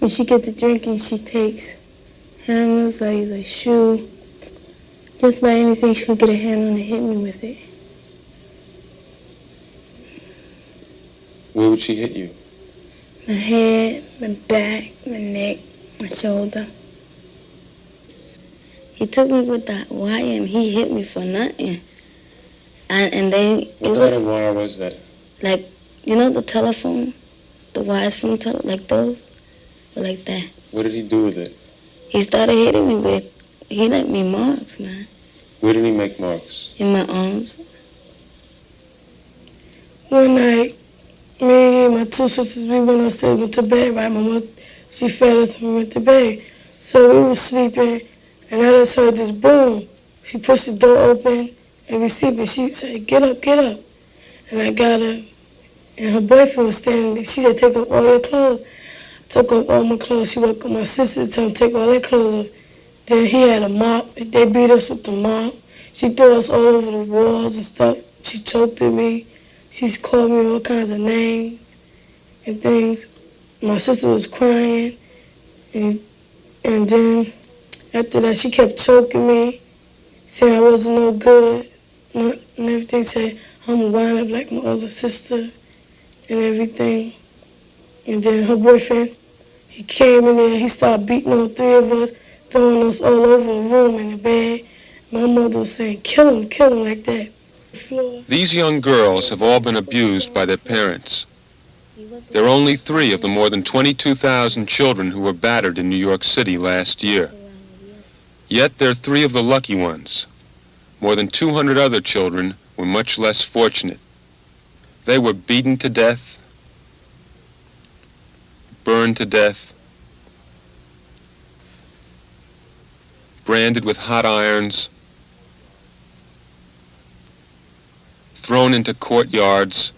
when she gets to drinking, she takes hammers or either a shoe, just about anything she could get her hand on and hit me with it. Where would she hit you? My head, my back, my neck, my shoulder. He took me with that wire and he hit me for nothing. And then What kind of wire was that? Like, you know the telephone? The wires from the like those? Or like that. What did he do with it? He started hitting me with, he left me marks, man. Where did he make marks? In my arms. One night, me and my two sisters, we went upstairs, went to bed, right? My mother, she fed us and we went to bed. So we were sleeping, and I just heard this boom. She pushed the door open, and we sleeping. She said, get up, get up. And I got her, and her boyfriend was standing there. She said, take off all your clothes. I took off all my clothes. She woke up my sisters, told them to take all their clothes off. Then he had a mop. They beat us with the mop. She threw us all over the walls and stuff. She choked at me. She's called me all kinds of names and things. My sister was crying, and then after that, she kept choking me, saying I wasn't no good, and everything, said I'm gonna wind up like my older sister and everything. And then her boyfriend, he came in there, he started beating all three of us, throwing us all over the room in the bed. My mother was saying, kill him, like that. These young girls have all been abused by their parents. There are only 3 of the more than 22,000 children who were battered in New York City last year. Yet they're 3 of the lucky ones. More than 200 other children were much less fortunate. They were beaten to death, burned to death, branded with hot irons, thrown into courtyards,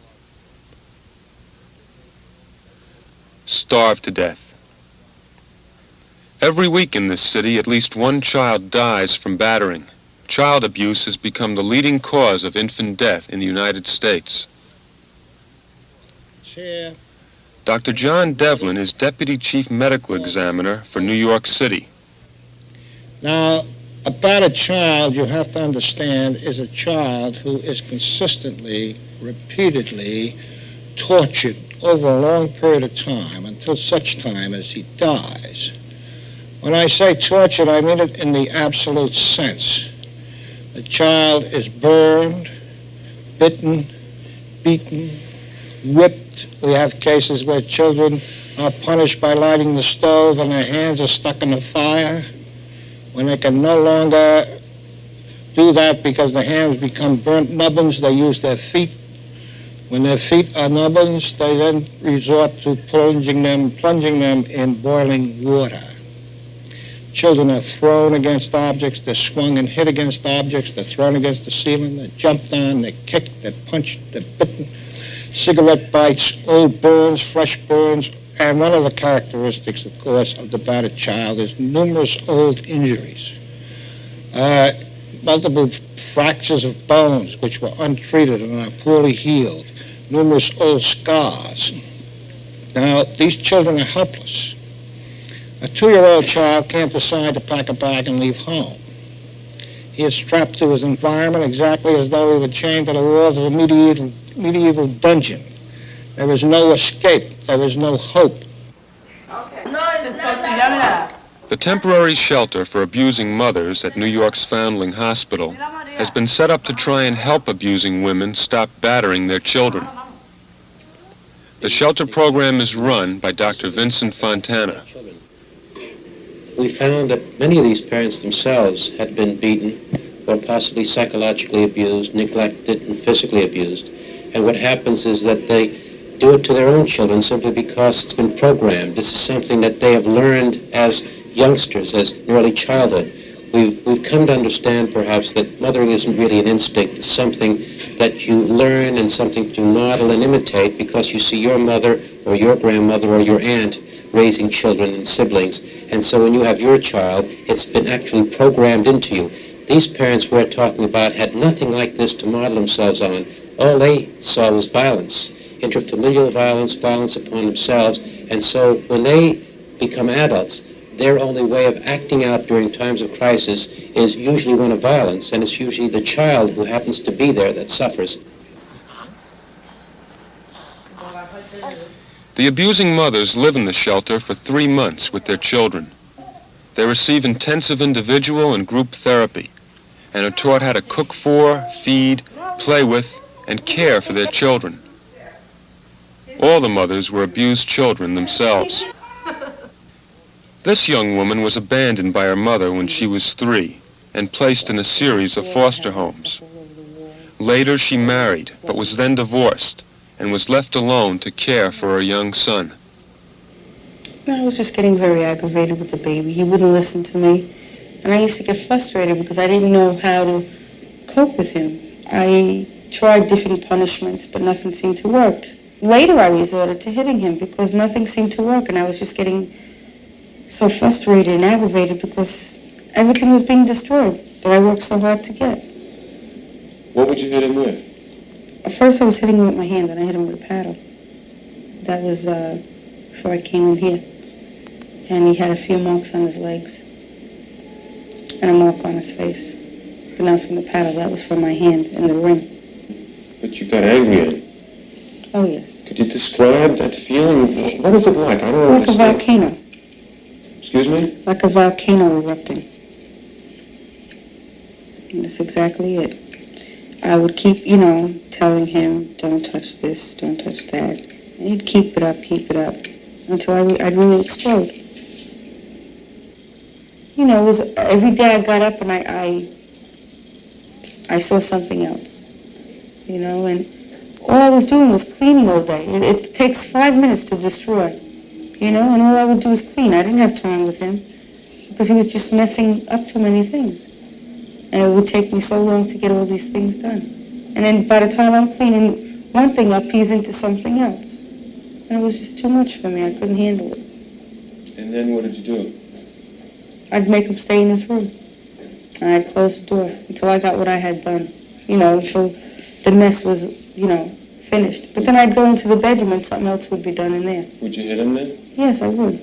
starved to death. Every week in this city, at least one child dies from battering. Child abuse has become the leading cause of infant death in the United States. Chair. Dr. John Devlin is Deputy Chief Medical Examiner for New York City. Now, a battered child, you have to understand, is a child who is consistently, repeatedly tortured over a long period of time until such time as he dies. When I say tortured, I mean it in the absolute sense. The child is burned, bitten, beaten, whipped. We have cases where children are punished by lighting the stove and their hands are stuck in the fire. When they can no longer do that because the hands become burnt nubbins, they use their feet. When their feet are nubbins, they then resort to plunging them in boiling water. Children are thrown against objects, they're swung and hit against objects, they're thrown against the ceiling, they're jumped on, they're kicked, they're punched, they're bitten. Cigarette bites, old burns, fresh burns, and one of the characteristics, of course, of the battered child is numerous old injuries. Multiple fractures of bones which were untreated and are poorly healed. Numerous old scars. Now, these children are helpless. A 2-year-old child can't decide to pack a bag and leave home. He is strapped to his environment exactly as though he were chained to the walls of a medieval dungeon. There is no escape. There is no hope. The temporary shelter for abusing mothers at New York's Foundling Hospital has been set up to try and help abusing women stop battering their children. The shelter program is run by Dr. Vincent Fontana. We found that many of these parents themselves had been beaten or possibly psychologically abused, neglected, and physically abused. And what happens is that they do it to their own children simply because it's been programmed. This is something that they have learned as youngsters, as early childhood. We've come to understand perhaps that mothering isn't really an instinct. It's something that you learn and something to model and imitate because you see your mother or your grandmother or your aunt raising children and siblings. And so when you have your child, it's been actually programmed into you. These parents we're talking about had nothing like this to model themselves on. All they saw was violence, interfamilial violence, violence upon themselves. And so when they become adults, their only way of acting out during times of crisis is usually one of violence, and it's usually the child who happens to be there that suffers. The abusing mothers live in the shelter for 3 months with their children. They receive intensive individual and group therapy and are taught how to cook for, feed, play with, and care for their children. All the mothers were abused children themselves. This young woman was abandoned by her mother when she was 3 and placed in a series of foster homes. Later she married, but was then divorced and was left alone to care for her young son. I was just getting very aggravated with the baby. He wouldn't listen to me. And I used to get frustrated because I didn't know how to cope with him. I tried different punishments, but nothing seemed to work. Later I resorted to hitting him because nothing seemed to work, and I was just getting so frustrated and aggravated because everything was being destroyed that I worked so hard to get. What would you hit him with? At first I was hitting him with my hand, and I hit him with a paddle. That was before I came in here. And he had a few marks on his legs and a mark on his face. But not from the paddle, that was from my hand in the ring. But you got angry at him. Oh, yes. Could you describe that feeling? What is it like? I don't Like understand. a volcano. Excuse me? Like a volcano erupting. And that's exactly it. I would keep, telling him, don't touch this, don't touch that. And he'd keep it up, until I'd really explode. It was every day I got up and I saw something else. And all I was doing was cleaning all day. It takes 5 minutes to destroy, and all I would do was clean. I didn't have time with him because he was just messing up too many things. And it would take me so long to get all these things done. And then by the time I'm cleaning one thing up, he's into something else. And it was just too much for me. I couldn't handle it. And then what did you do? I'd make him stay in his room. And I'd close the door until I got what I had done, until the mess was, finished. But then I'd go into the bedroom and something else would be done in there. Would you hit him then? Yes, I would.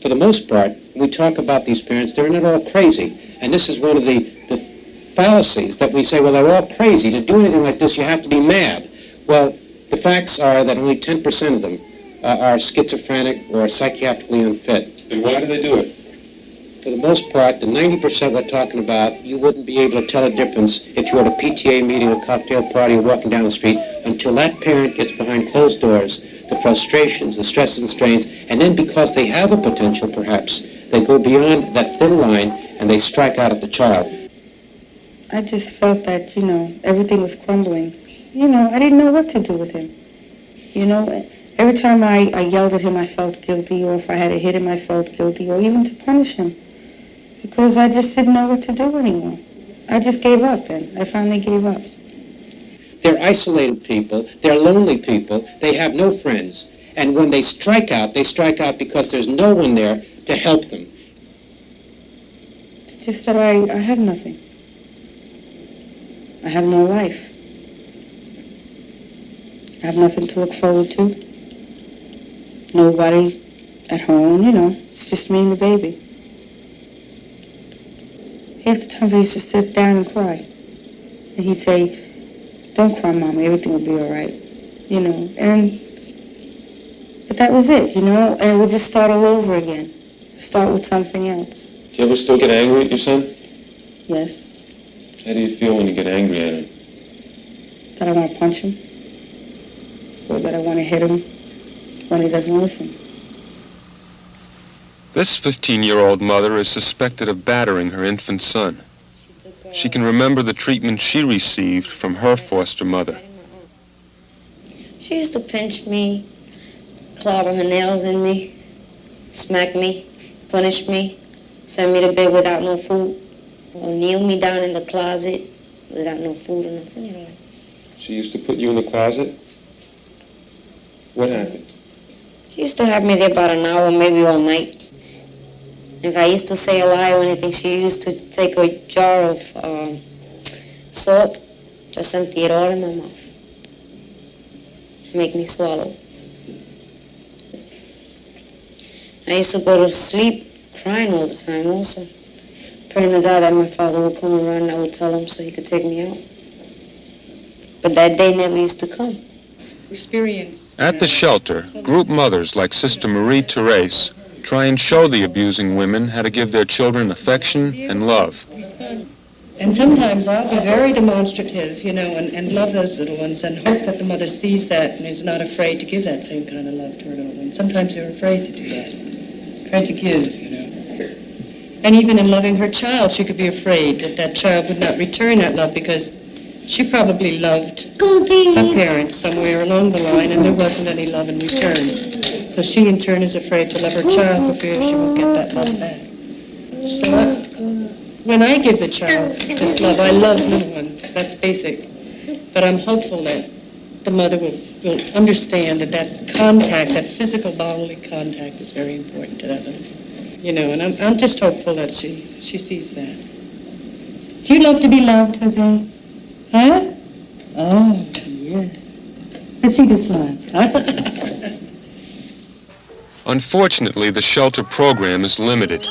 For the most part, we talk about these parents, they're not all crazy. And this is one of the fallacies that we say, well, they're all crazy. To do anything like this, you have to be mad. Well, the facts are that only 10% of them are schizophrenic or psychiatrically unfit. Then why do they do it? For the most part, the 90% we're talking about, you wouldn't be able to tell a difference if you were at a PTA meeting, a cocktail party, or walking down the street until that parent gets behind closed doors, the frustrations, the stresses and strains, and then because they have a potential, perhaps, they go beyond that thin line and they strike out at the child. I just felt that, everything was crumbling. I didn't know what to do with him. Every time I yelled at him, I felt guilty, or if I had to hit him, I felt guilty, or even to punish him, because I just didn't know what to do anymore. I just gave up then. I finally gave up. They're isolated people, they're lonely people, they have no friends, and when they strike out because there's no one there to help them. It's just that I have nothing. I have no life. I have nothing to look forward to. Nobody at home, it's just me and the baby. Half the times I used to sit down and cry. And he'd say, don't cry, Mommy, everything will be all right. But that was it, and it would just start all over again. Start with something else. Do you ever still get angry at your son? Yes. How do you feel when you get angry at him? That I want to punch him. Or that I want to hit him when he doesn't listen. This 15-year-old mother is suspected of battering her infant son. She can remember the treatment she received from her foster mother. She used to pinch me, clobber her nails in me, smack me, punish me, send me to bed without no food, or kneel me down in the closet without no food or nothing. She used to put you in the closet? What happened? She used to have me there about an hour, maybe all night. If I used to say a lie or anything, she used to take a jar of salt, just empty it all in my mouth, make me swallow. I I used to go to sleep crying all the time also. Praying to God that my father would come around and I would tell him so he could take me out. But that day never used to come. At the shelter, group mothers like Sister Marie Therese try and show the abusing women how to give their children affection and love. And sometimes I'll be very demonstrative, and love those little ones and hope that the mother sees that and is not afraid to give that same kind of love to her little ones. Sometimes they're afraid to do that, afraid to give, And even in loving her child, she could be afraid that that child would not return that love because she probably loved her parents somewhere along the line and there wasn't any love in return. So she in turn is afraid to love her child for fear she won't get that love back. So when I give the child this love, I love little ones. That's basic. But I'm hopeful that the mother will understand that contact, that physical bodily contact is very important to that little, and I'm just hopeful that she sees that. Do you love to be loved, Jose? Huh? Oh, yeah. Let's see this one. Unfortunately, the shelter program is limited.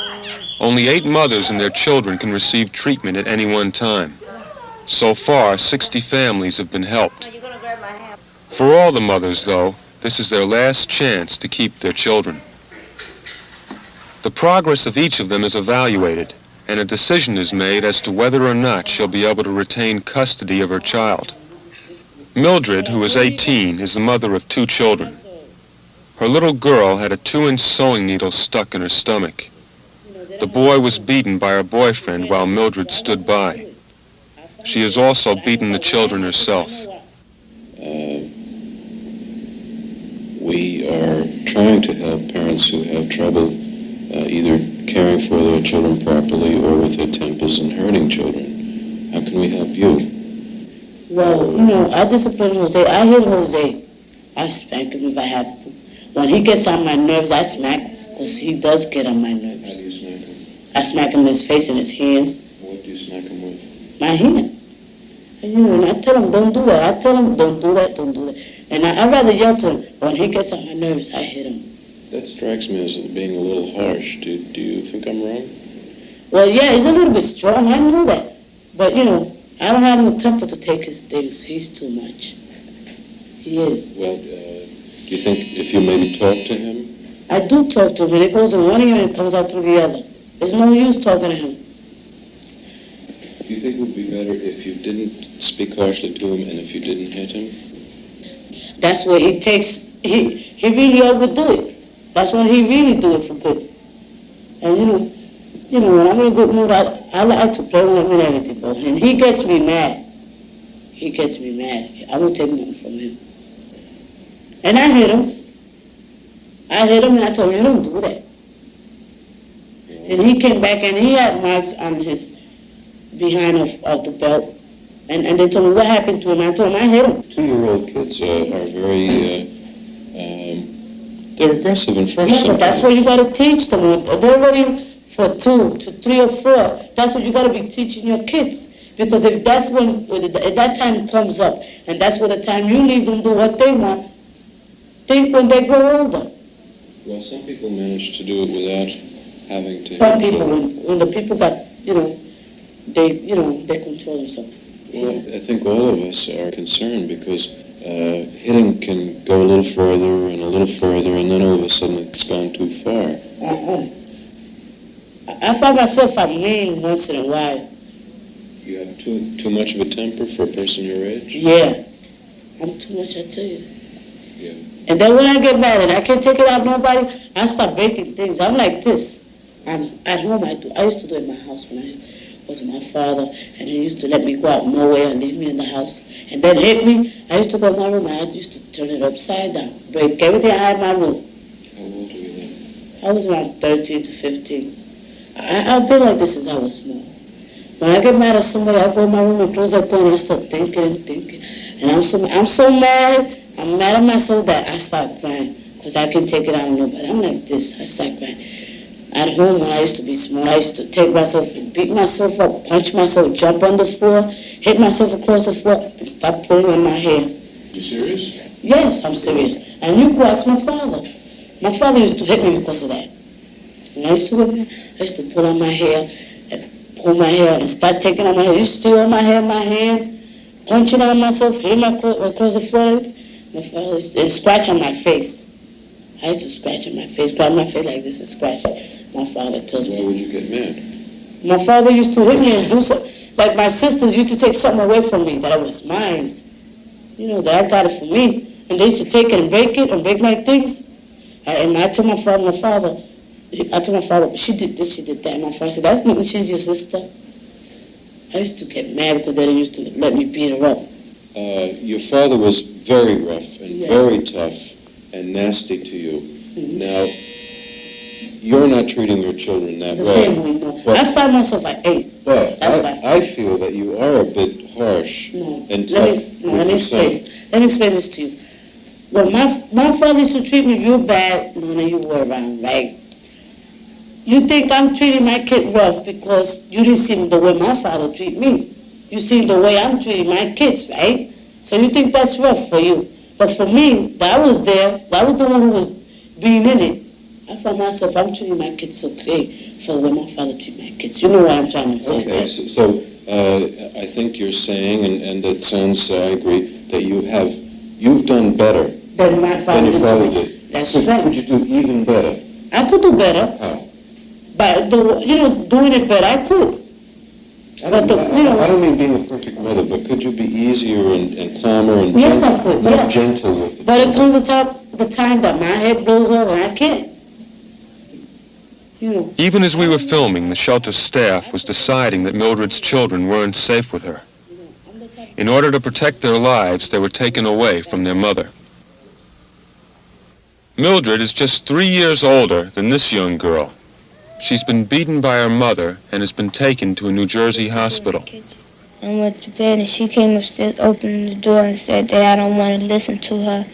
Only 8 mothers and their children can receive treatment at any one time. So far, 60 families have been helped. For all the mothers, though, this is their last chance to keep their children. The progress of each of them is evaluated, and a decision is made as to whether or not she'll be able to retain custody of her child. Mildred, who is 18, is the mother of 2 children. Her little girl had a 2-inch sewing needle stuck in her stomach. The boy was beaten by her boyfriend while Mildred stood by. She has also beaten the children herself. We are trying to help parents who have trouble either caring for their children properly or with their tempers and hurting children. How can we help you? Well, I discipline Jose. I hit Jose. I spank him if I have to. When he gets on my nerves, I smack because he does get on my nerves. How do you smack him? I smack him in his face and his hands. What do you smack him with? My hand. And I tell him, don't do that. I tell him, don't do that, don't do that. And I'd rather yell to him. When he gets on my nerves, I hit him. That strikes me as being a little harsh. Do you think I'm wrong? Well, yeah, he's a little bit strong. I know that. But, I don't have no temper to take his things. He's too much. He is. Well, do you think if you maybe talk to him? I do talk to him, and it goes in one ear and it comes out through the other. There's no use talking to him. Do you think it would be better if you didn't speak harshly to him and if you didn't hit him? That's what it takes. He really overdo it. That's when he really do it for good. And when I'm in a good mood, I like to play with him and everything, but and he gets me mad. He gets me mad. I won't take nothing from him. And I hit him. And I told him, you don't do that. And he came back and he had marks on his behind of the belt. And they told me what happened to him. I told him I hit him. 2-year-old kids are very, they're aggressive and fresh. Yeah, but that's what you got to teach them. They're ready for 2 to 3 or 4. That's what you got to be teaching your kids. Because if that's when that time comes up, and that's when the time you leave them do what they want, think when they grow older. Well, some people manage to do it without having to. Some people, when the people got, they control themselves. Well, I think all of us are concerned because hitting can go a little further, and then all of a sudden it's gone too far. I find myself I'm mean once in a while. You have too much of a temper for a person your age? Yeah. I'm too much, I tell you. Yeah. And then when I get mad and I can't take it out on nobody, I start breaking things. I'm like this. At home, I used to do it in my house when I was with my father, and he used to let me go out nowhere and leave me in the house. And then hit me. I used to go to my room, and I used to turn it upside down, break everything I had in my room. How old were you then? I was around 13 to 15. I've been like this since I was small. When I get mad at somebody, I go in my room and close that door and I start thinking and thinking. And I'm so mad. I'm mad at myself that I start crying because I can't take it out on nobody. I'm like this. I start crying. At home, when I used to be small, I used to take myself, beat myself up, punch myself, jump on the floor, hit myself across the floor, and start pulling on my hair. You serious? Yes, I'm serious. And you go ask my father. My father used to hit me because of that. When I used to go there, I used to pull on my hair and pull my hair and start taking on my hair. I used to steal on my hair, my hand, punching on myself, hitting across the forehead. My father used to scratch on my face. I used to scratch on my face, grab my face like this and scratch it. My father tells me. Why would you get mad? My father used to hit me and do something. Like my sisters used to take something away from me that it was mine. You know, that I got it for me. And they used to take it and break my things. And I told my father, she did this, she did that. And my father said, that's nothing, she's your sister. I used to get mad because they used to let me beat her up. Your father was very rough and very tough and nasty to you. Mm-hmm. Now, you're not treating your children that The way. same way, no. But, I find myself at 8. But That's I feel that you are a bit harsh and tough with let me your explain. son. Let me explain this to you. When my father used to treat me real bad, none of you were around, right? You think I'm treating my kid rough because you didn't see the way my father treat me. You see the way I'm treating my kids, right? So you think that's rough for you. But for me, that was there, that was the one who was being in it. I found myself, I'm treating my kids okay for the way my father treated my kids. You know what I'm trying to say, Okay, right? so I think you're saying, and it sounds, I agree, that you've done better Than my father than your did to father me. did. That's Could right. you do even better? I could do better. How? By doing it better, I could. I But don't mean being a perfect mother, but could you be easier and calmer and Yes, I could, more yeah. gentle with it? But it comes the time that my head blows over and I can't. You know. Even as we were filming, the shelter staff was deciding that Mildred's children weren't safe with her. In order to protect their lives, they were taken away from their mother. Mildred is just 3 years older than this young girl. She's been beaten by her mother and has been taken to a New Jersey hospital. I went to bed and she came upstairs, opening the door and said that I don't want to listen to her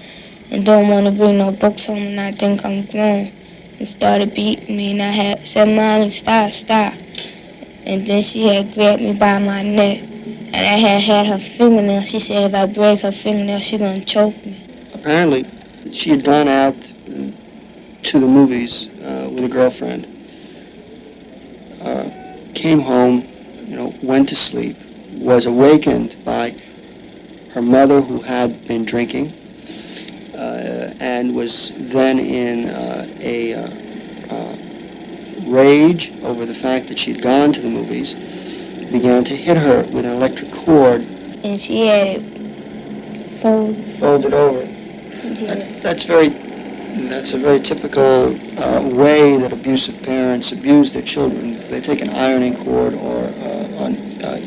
and don't want to bring no books home and I think I'm grown. And started beating me and I had said, Mommy, stop, stop. And then she had grabbed me by my neck and I had her fingernail. She said if I break her fingernail, she's going to choke me. Apparently, she had gone out to the movies with a girlfriend, came home, went to sleep, was awakened by her mother who had been drinking, and was then in a rage over the fact that she'd gone to the movies, began to hit her with an electric cord. And she had it folded over. Yeah. That's a very typical way that abusive parents abuse their children. They take an ironing cord or an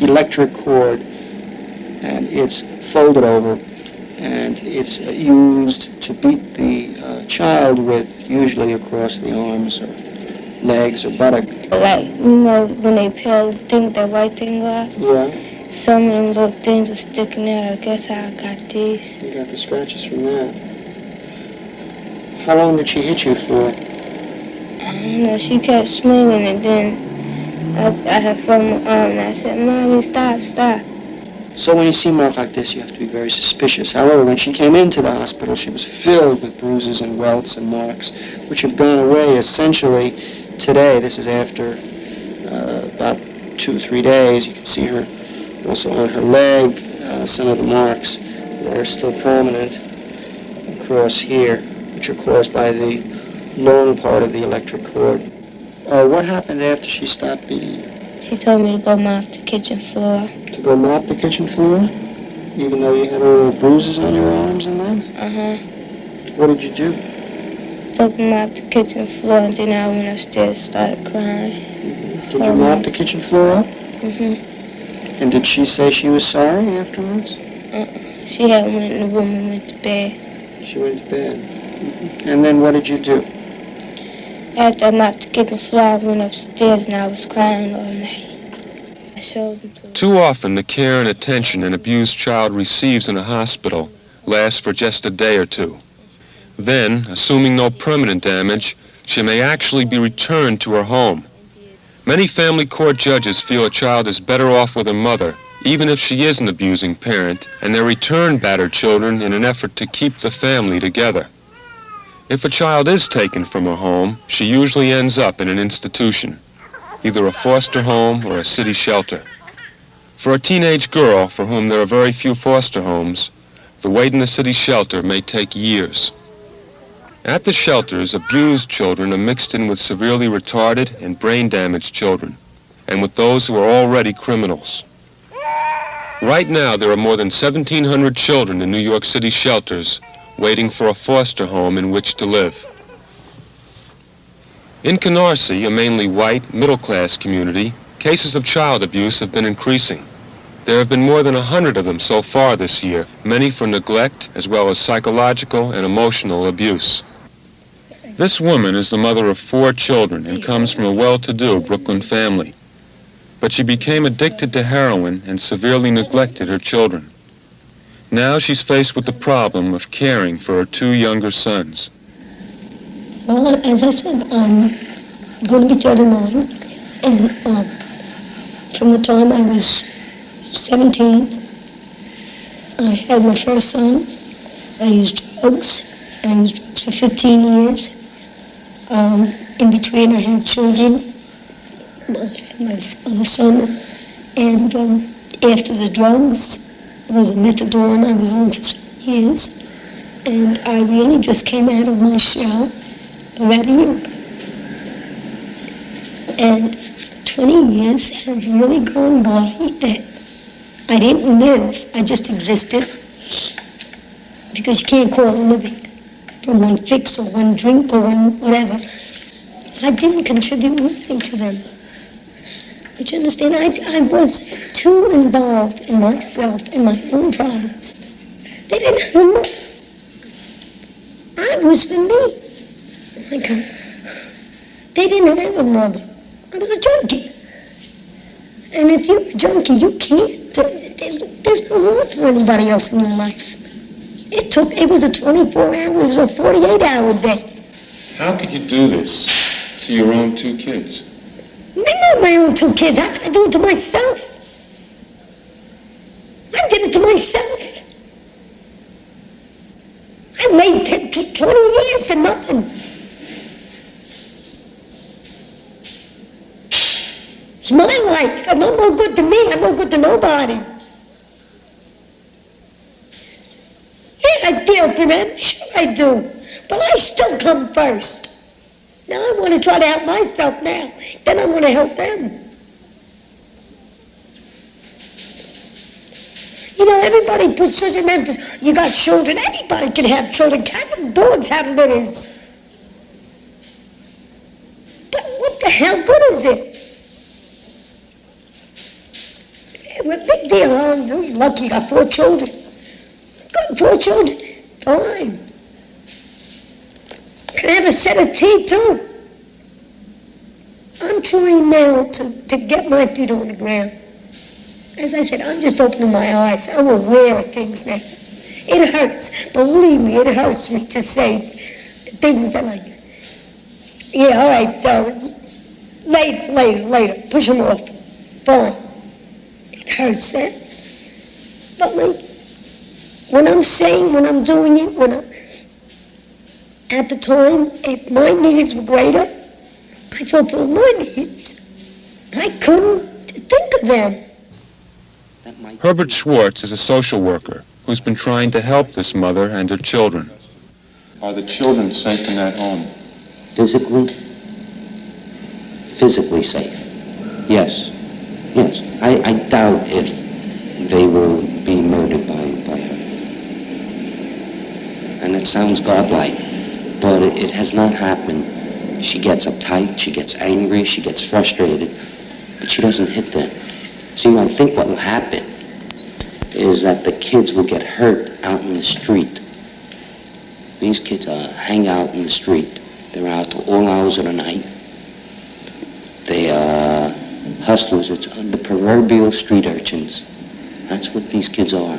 electric cord, and it's folded over, and it's used to beat the child with, usually across the arms or legs or buttock. Like, when they peel the thing, that white thing off? Yeah. Some of them little things were sticking out. I guess how I got these. You got the scratches from that. How long did she hit you for? I don't know. She kept swinging, and then I had felt my arm, and I said, Mommy, stop, stop. So when you see marks like this, you have to be very suspicious. However, when she came into the hospital, she was filled with bruises and welts and marks, which have gone away essentially today. This is after about 2 or 3 days. You can see her also on her leg, some of the marks that are still prominent across here, which are caused by the long part of the electric cord. What happened after she stopped beating you? She told me to go mop the kitchen floor. To go mop the kitchen floor? Even though you had all the bruises on your arms and legs? Uh-huh. What did you do? Took me mop the kitchen floor, and then I went upstairs and started crying. Mm-hmm. Did you mop the kitchen floor up? Mm-hmm. And did she say she was sorry afterwards? She had went in the room and went to bed. She went to bed. Mm-hmm. And then what did you do? After I mopped the kitchen floor, I went upstairs and I was crying all night. I showed them to her. Too often, the care and attention an abused child receives in a hospital lasts for just a day or two. Then, assuming no permanent damage, she may actually be returned to her home. Many family court judges feel a child is better off with a mother, even if she is an abusing parent, and they return battered children in an effort to keep the family together. If a child is taken from her home, she usually ends up in an institution, either a foster home or a city shelter. For a teenage girl for whom there are very few foster homes, the wait in a city shelter may take years. At the shelters, abused children are mixed in with severely retarded and brain-damaged children, and with those who are already criminals. Right now, there are more than 1,700 children in New York City shelters waiting for a foster home in which to live. In Canarsie, a mainly white, middle-class community, cases of child abuse have been increasing. There have been more than 100 of them so far this year, many for neglect as well as psychological and emotional abuse. This woman is the mother of 4 children and comes from a well-to-do Brooklyn family. But she became addicted to heroin and severely neglected her children. Now she's faced with the problem of caring for her 2 younger sons. Well, as I said, I'm going to be 39, and from the time I was 17, I had my first son. I used drugs. I used drugs for 15 years. In between, I had children. I had my other son, and after the drugs, it was a methadone I was on for 7 years, and I really just came out of my shell about a year ago. And 20 years have really gone by that I didn't live, I just existed, because you can't call it living from one fix or one drink or one whatever. I didn't contribute anything to them. But you understand, I was too involved in myself and my own problems. They didn't know. I was for me. Oh my God. They didn't have a mother. I was a junkie. And if you're a junkie, you can't, there's no love for anybody else in your life. It was a 24-hour, it was a 48-hour day. How could you do this to your own 2 kids? They're not my own 2 kids. I do it to myself. I did it to myself. I waited 20 years for nothing. It's my life. I'm no good to me. I'm no good to nobody. Yeah, I feel for them. Sure I do. But I still come first. Now I want to try to help myself now. Then I want to help them. You know, everybody puts such an emphasis. You got children. Anybody can have children. Cats and dogs have litters. But what the hell good is it? Well, big deal. Oh, you're lucky you got 4 children. Got 4 children. Fine. Can I have a set of tea, too? I'm trying now to get my feet on the ground. As I said, I'm just opening my eyes. I'm aware of things now. It hurts. Believe me, it hurts me to say things that like, yeah, all right, later. Push them off. Fine. It hurts, eh? But when I'm saying, when I'm doing it, at the time, if my needs were greater, I fulfilled my needs. I couldn't think of them. Herbert Schwartz is a social worker who's been trying to help this mother and her children. Are the children safe in that home? Physically safe. Yes. I doubt if they will be murdered by her. And it sounds godlike, but it has not happened. She gets uptight, she gets angry, she gets frustrated, but she doesn't hit them. See, I think what will happen is that the kids will get hurt out in the street. These kids hang out in the street. They're out to all hours of the night. They are hustlers. It's the proverbial street urchins. That's what these kids are.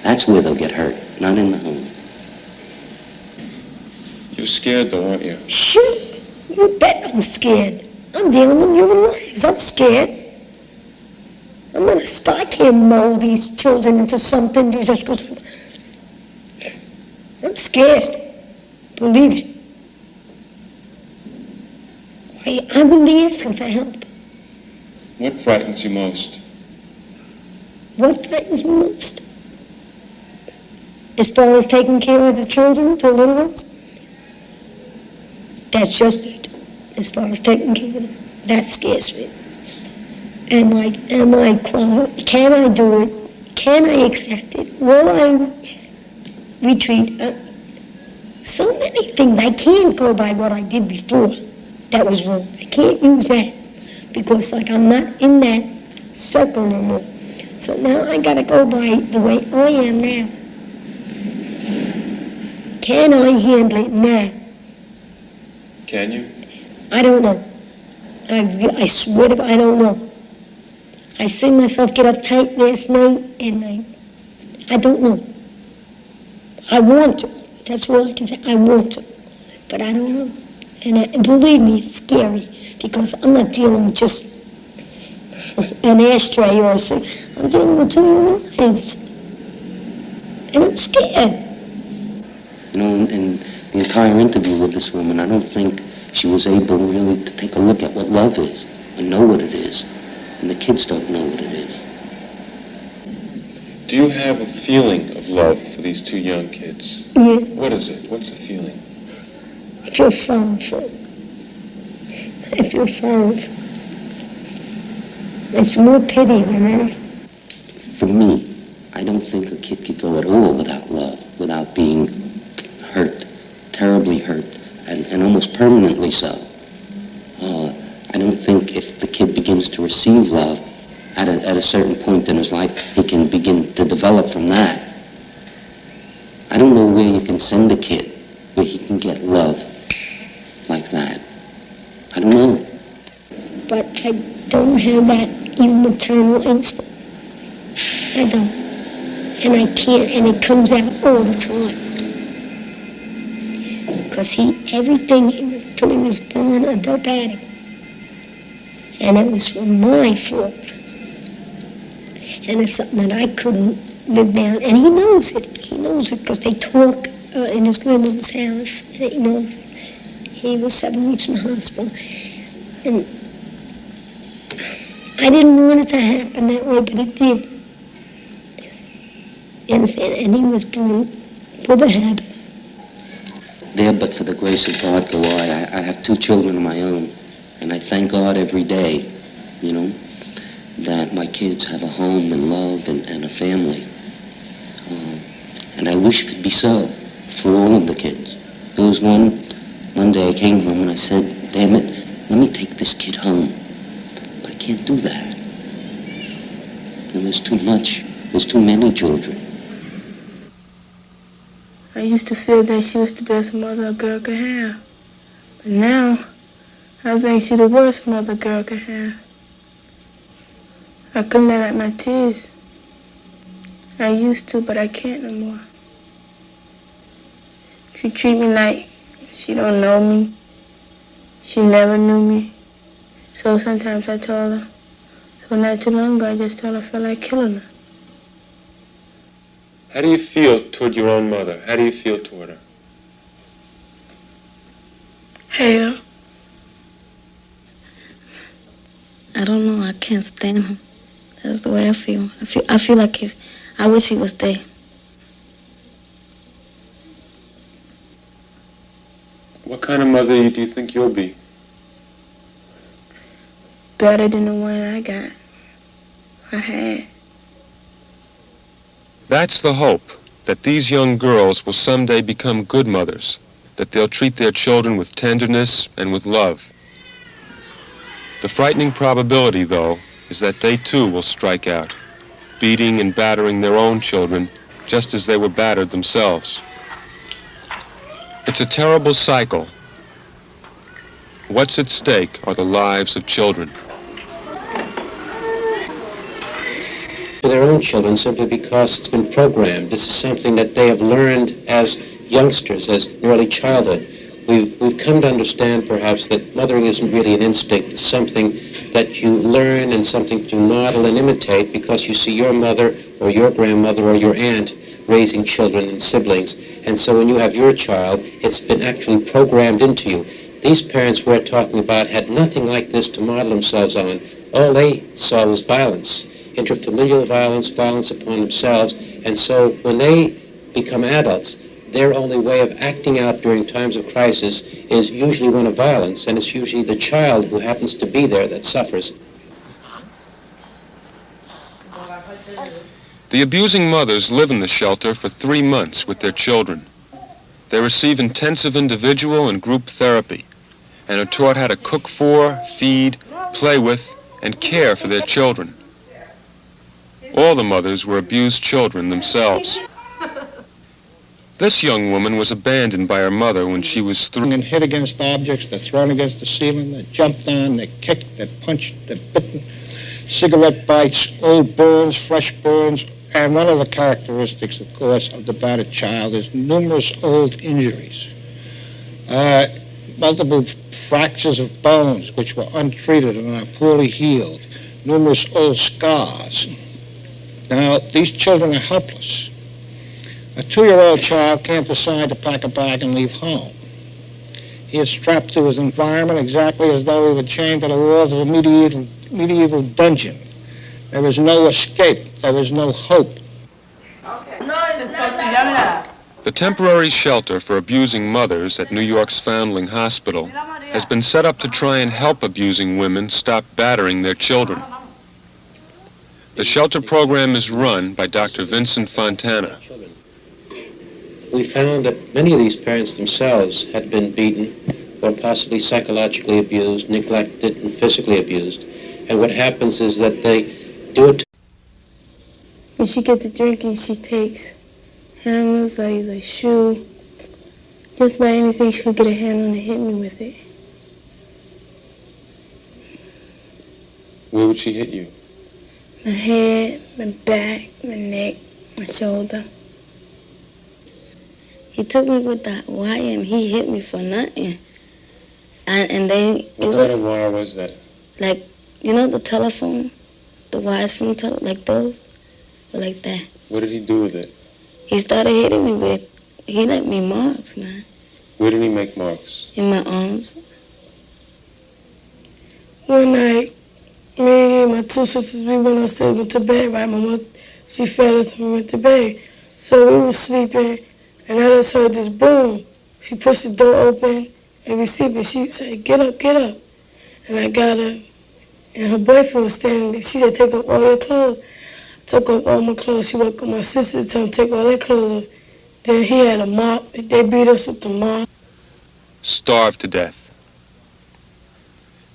That's where they'll get hurt, not in the home. You're scared though, aren't you? Sure. You bet I'm scared. I'm dealing with human lives. I'm scared. I can't mold these children into something just because I'm scared. Believe it. I wouldn't be asking for help. What frightens you most? What frightens me most? As far as taking care of the children, the little ones, that's just it. As far as taking care of them, that scares me. Am I qualified? Can I do it? Can I accept it? Will I retreat? So many things. I can't go by what I did before. That was wrong. I can't use that because I'm not in that circle no more. So now I gotta go by the way I am now. Can I handle it now? Can you? I don't know. I swear to God, I don't know. I seen myself get uptight last night, and I don't know. I want to. That's all I can say. I want to. But I don't know. And believe me, it's scary, because I'm not dealing with just an ashtray or a thing. I'm dealing with 2 human lives. And I'm scared. You know, in the entire interview with this woman, I don't think she was able really to take a look at what love is and know what it is. And the kids don't know what it is. Do you have a feeling of love for these 2 young kids? Yeah. What is it? What's the feeling? I feel sorrowful. I feel sorrowful. It's more pity than anything. For me, I don't think a kid could go at all without love, without being hurt, terribly hurt, and almost permanently so. I don't think if the kid begins to receive love at a certain point in his life, he can begin to develop from that. I don't know where you can send a kid where he can get love like that. I don't know. But I don't have that even maternal instinct. I don't. And I can't, and it comes out all the time. Because everything until he was born a dope addict. And it was my fault. And it's something that I couldn't live down. And he knows it. He knows it because they talk in his grandmother's house. And he knows it. He was 7 weeks in the hospital. And I didn't want it to happen that way, but it did. You understand? And he was born with a habit. There, but for the grace of God, go I. I have 2 children of my own. And I thank God every day, you know, that my kids have a home and love and a family. And I wish it could be so for all of the kids. There was one day I came home and I said, damn it, let me take this kid home. But I can't do that. And there's too much. There's too many children. I used to feel that she was the best mother a girl could have. But now, I think she's the worst mother a girl could have. I couldn't let out my tears. I used to, but I can't no more. She treat me like she don't know me. She never knew me. So sometimes I told her. So not too long ago, I just told her I felt like killing her. How do you feel toward your own mother? How do you feel toward her? Hate her. I don't know. I can't stand her. That's the way I feel. I feel like I wish he was there. What kind of mother do you think you'll be? Better than the one I had. That's the hope, that these young girls will someday become good mothers, that they'll treat their children with tenderness and with love. The frightening probability, though, is that they too will strike out, beating and battering their own children just as they were battered themselves. It's a terrible cycle. What's at stake are the lives of children. To their own children, simply because it's been programmed. This is something that they have learned as youngsters, as in early childhood. We've come to understand, perhaps, that mothering isn't really an instinct. It's something that you learn and something you model and imitate because you see your mother or your grandmother or your aunt raising children and siblings. And so when you have your child, it's been actually programmed into you. these parents we're talking about had nothing like this to model themselves on. All they saw was violence, intrafamilial violence, violence upon themselves, and so when they become adults, their only way of acting out during times of crisis is usually one of violence, and it's usually the child who happens to be there that suffers. The abusing mothers live in the shelter for 3 months with their children. They receive intensive individual and group therapy and are taught how to cook for, feed, play with, and care for their children. All the mothers were abused children themselves. This young woman was abandoned by her mother when she was 3. And hit against objects, they're thrown against the ceiling, they're jumped on, they're kicked, they're punched, they're bitten, cigarette bites, old burns, fresh burns. And one of the characteristics, of course, of the battered child is numerous old injuries. Multiple fractures of bones which were untreated and are poorly healed. Numerous old scars. Now, these children are helpless. A 2-year-old child can't decide to pack a bag and leave home. He is strapped to his environment exactly as though he were chained to the walls of a medieval dungeon. There is no escape. There is no hope. The temporary shelter for abusing mothers at New York's Foundling Hospital has been set up to try and help abusing women stop battering their children. The shelter program is run by Dr. Vincent Fontana. We found that many of these parents themselves had been beaten or possibly psychologically abused, neglected, and physically abused. And what happens is that they do it. When she gets to drinking, she takes hammers or either shoe, just about anything she could get a hand on and hit me with it. Where would she hit you? My head, my back, my neck, my shoulder. He took me with the wire and he hit me for nothing. And then What kind of wire was that? Like, you know the telephone? The wires from the telephone, like those? Or like that. What did he do with it? He started hitting me with, he left me marks, man. Where did he make marks? In my arms. One night, me and my 2 sisters, we went upstairs, went to bed, right? My mother, she fed us and we went to bed. So we were sleeping, and I just heard this boom. She pushed the door open, and we sleeping. She said, get up, get up. And I got her, and her boyfriend was standing there. She said, take off all your clothes. I took off all my clothes. She woke up my sisters, told them to take all their clothes off. Then he had a mop. They beat us with the mop. Starved to death.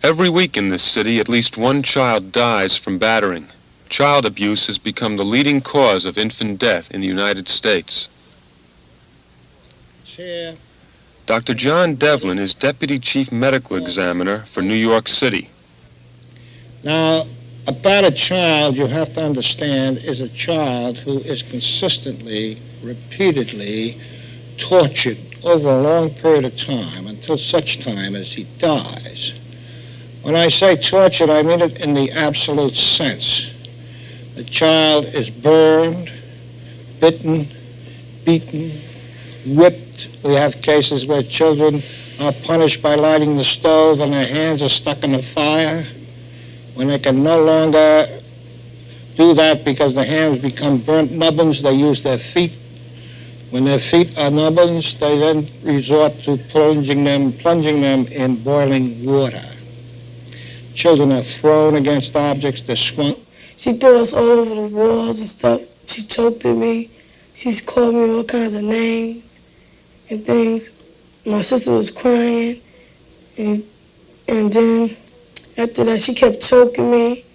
Every week in this city, at least one child dies from battering. Child abuse has become the leading cause of infant death in the United States. Chair. Dr. John Devlin is Deputy Chief Medical Examiner for New York City. Now, a battered child, you have to understand, is a child who is consistently, repeatedly tortured over a long period of time until such time as he dies. When I say tortured, I mean it in the absolute sense. The child is burned, bitten, beaten, whipped. We have cases where children are punished by lighting the stove and their hands are stuck in the fire. When they can no longer do that because the hands become burnt nubbins, they use their feet. When their feet are nubbins, they then resort to plunging them in boiling water. Children are thrown against objects, they're swung. She threw us all over the walls and stuff. She choked at me. She's called me all kinds of names and things. My sister was crying. And then after that, she kept choking me,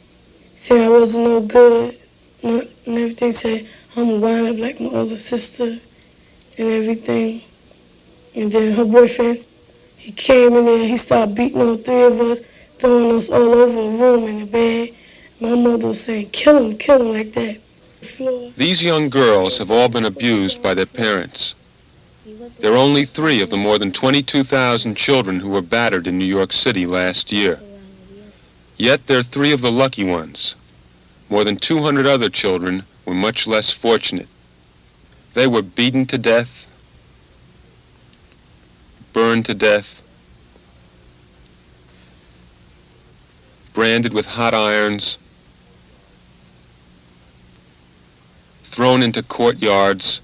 saying I wasn't no good. And everything, said I'm going to wind up like my older sister and everything. And then her boyfriend, he came in there, he started beating all 3 of us, throwing us all over the room in the bed. My mother was saying, kill him like that. These young girls have all been abused by their parents. There are only 3 of the more than 22,000 children who were battered in New York City last year. Yet they're 3 of the lucky ones. More than 200 other children were much less fortunate. They were beaten to death, burned to death, branded with hot irons, thrown into courtyards,